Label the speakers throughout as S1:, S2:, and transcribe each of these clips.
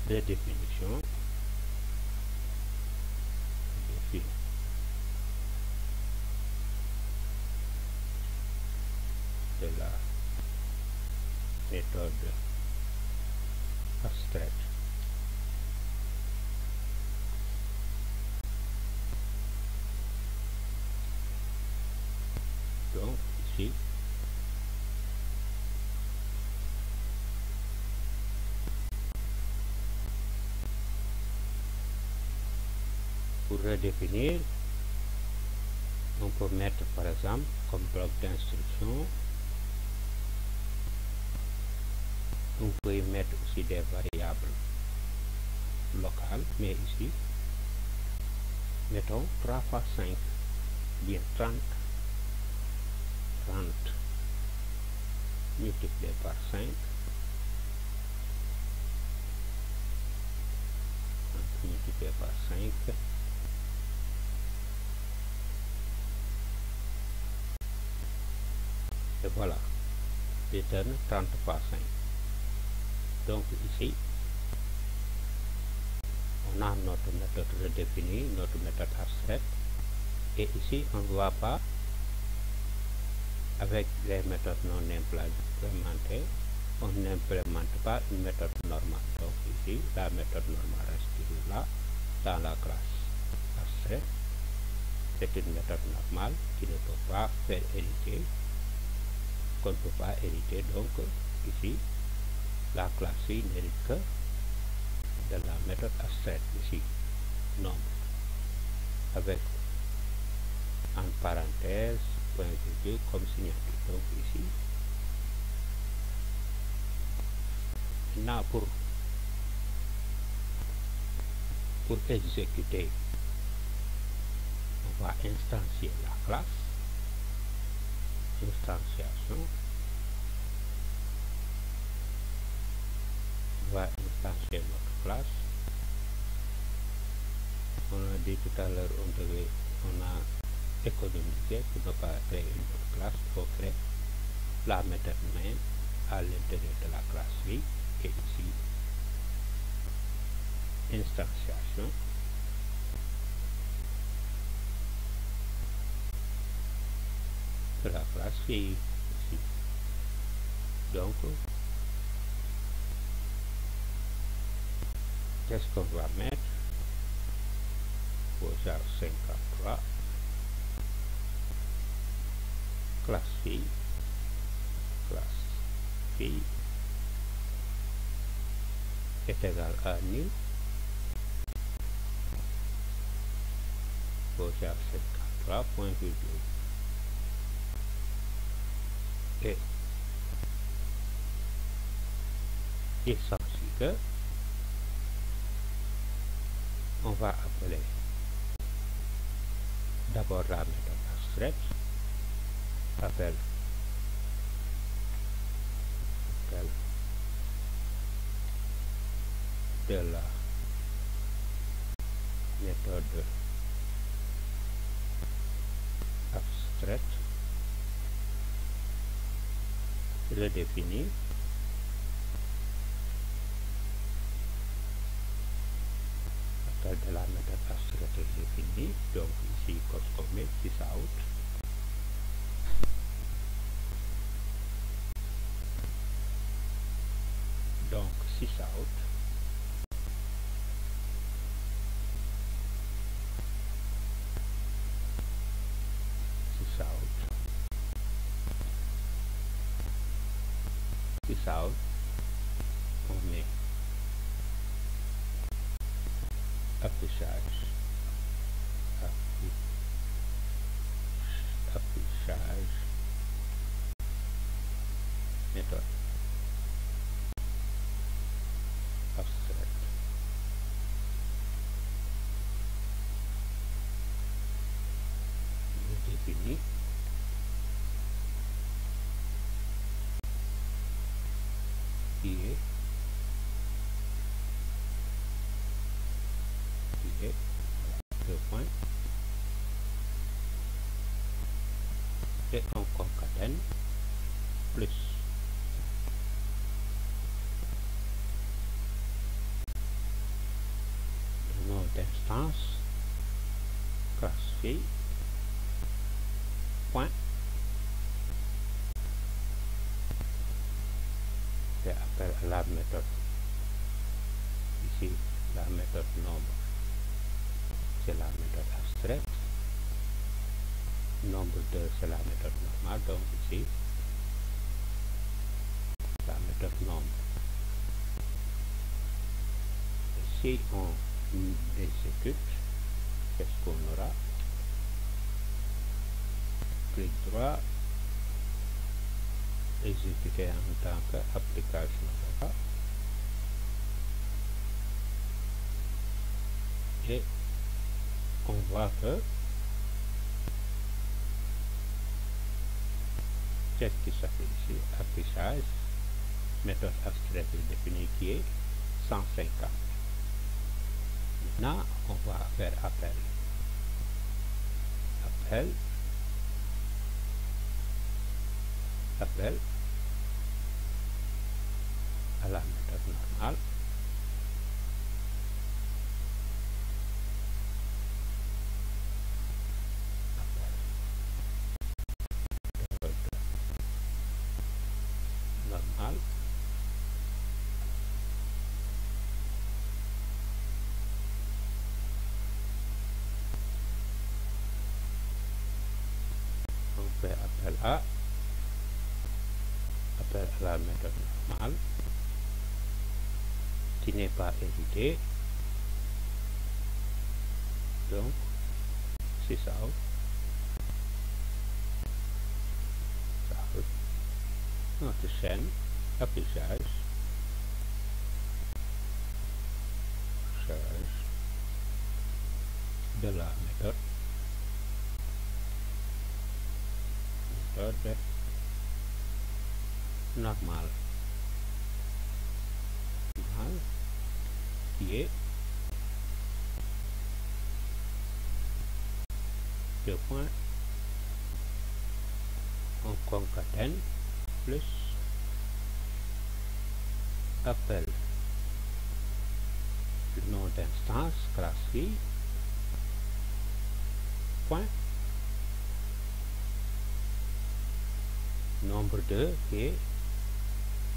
S1: redéfinition de la méthode abstraite. Donc ici pour redéfinir, on peut mettre par exemple comme bloc d'instruction, on peut y mettre aussi des variables locales, mais ici mettons 3 fois 5, bien 30 multiplié par 5, multiplié par 5, et voilà, return 30 fois 5. Donc ici on a notre méthode redéfinie, notre méthode abstraite, et ici on ne voit pas avec les méthodes non implémentées, on n'implémente pas une méthode normale. Donc ici la méthode normale reste là dans la classe abstraite. C'est une méthode normale qui ne peut pas faire hériter, qu'on ne peut pas hériter. Donc ici la classe n'hérite que de la méthode abstraite, ici nombre, avec en parenthèse point virgule comme signature. Donc ici maintenant pour exécuter, on va instancier la classe, instantiation, on va instancier notre classe. On a dit tout à l'heure, on a économisé pour ne pas créer une autre classe. Il faut créer la méthode main à l'intérieur de la classe vie, et ici instantiation, de la classe vie ici. Donc qu'est-ce qu'on va mettre? Posar 53, classe fille est égal à nul, Posar 53 point virgule, et il s'agit que on va appeler d'abord la méthode abstraite, appelle de la méthode abstraite redéfinie, appel de la méthode abstraite redéfinie. Donc ici qu'on met sysout, donc sysout on met affichage méthode abstraite redéfinie, qui est deux points, et on concatène plus d'instance, classe fille, point, fait appel à la méthode, ici la méthode nombre, c'est la méthode abstraite, nombre 2 c'est la méthode normale, donc ici la méthode nombre. Si on exécute, qu'est-ce qu'on aura? Clic droit, exécuter en tant qu'application. Et on voit que qu'est-ce qui s'affiche ici? Affichage, méthode abstraite définie qui est 150. Maintenant, on va faire appel à la méthode normale. On fait appel à la méthode normale qui n'est pas édité, donc c'est ça, notre chaîne affichage de la méthode normale qui est deux points, on concatène plus appel le nom d'instance classe fille point nombre 2 qui est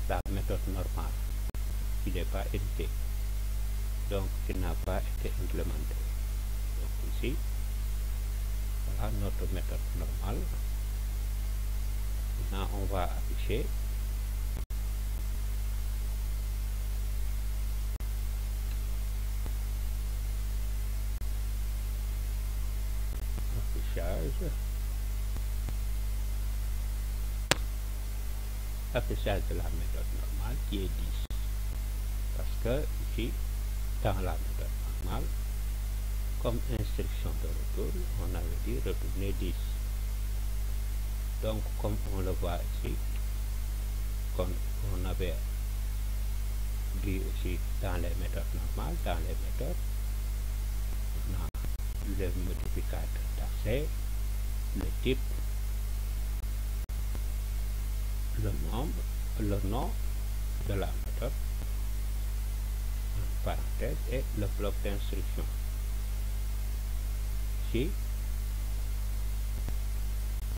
S1: la méthode normale qui n'est pas éditée, donc qui n'a pas été implémentée. Donc ici voilà notre méthode normale. Maintenant on va afficher affichage de la méthode normale qui est 10, parce que ici dans la méthode normale comme instruction de retour on avait dit retourner 10, donc comme on le voit ici, comme on avait dit aussi dans les méthodes normales, dans les méthodes on a le modificateur d'accès, le type, le nom de la méthode, en parenthèse, et le bloc d'instruction. Ici,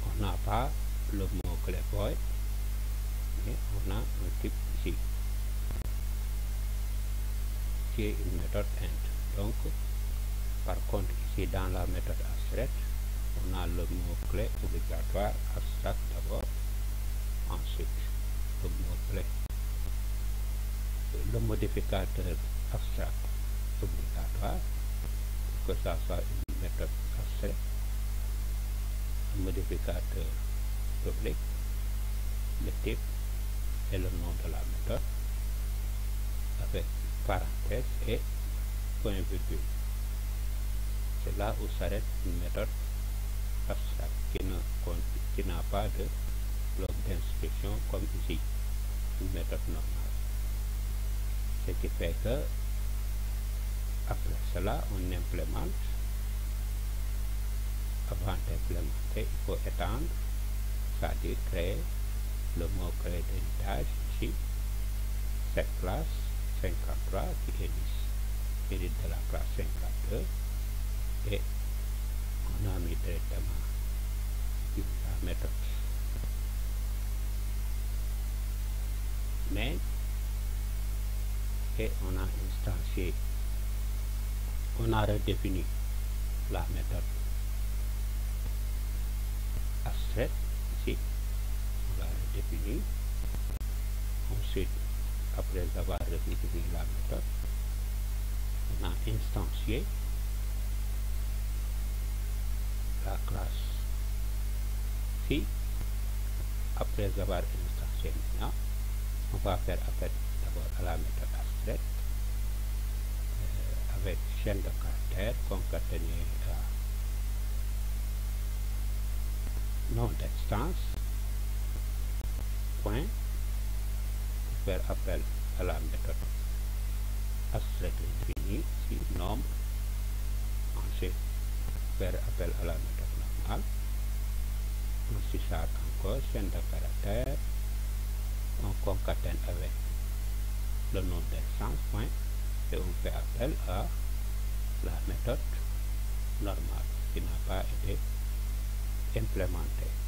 S1: on n'a pas le mot-clé void, mais on a un type ici, qui est une méthode int. Donc, par contre, ici dans la méthode abstraite, on a le mot-clé obligatoire abstract d'abord, ensuite le mot-clé, le modificateur abstract obligatoire, que ça soit une méthode abstraite, un modificateur public, le type et le nom de la méthode, avec parenthèse et point virgule. C'est là où s'arrête une méthode abstraite qui n'a pas de bloc d'instruction comme ici, une méthode normale. Ce qui fait que après cela on implémente. Avant d'implémenter, il faut étendre, c'est-à-dire créer le mot-clé d'héritage ici, cette classe 53 qui hérite de la classe 52 et on a mis directement la méthode. Mais et on a instancié, on a redéfini la méthode abstraite ici, on l'a redéfini. Ensuite, après avoir redéfini la méthode, on a instancié la classe. Si après avoir instancié maintenant, on va faire appel d'abord à la méthode abstraite avec chaîne de caractères concaténée à nom d'instance point pour faire appel à la méthode abstraite définie si nombre. Ensuite faire appel à la méthode normale. Ensuite ça encore chaîne de caractères, on concatène avec le nom d'instance point et on fait appel à la méthode normale qui n'a pas été implémentée.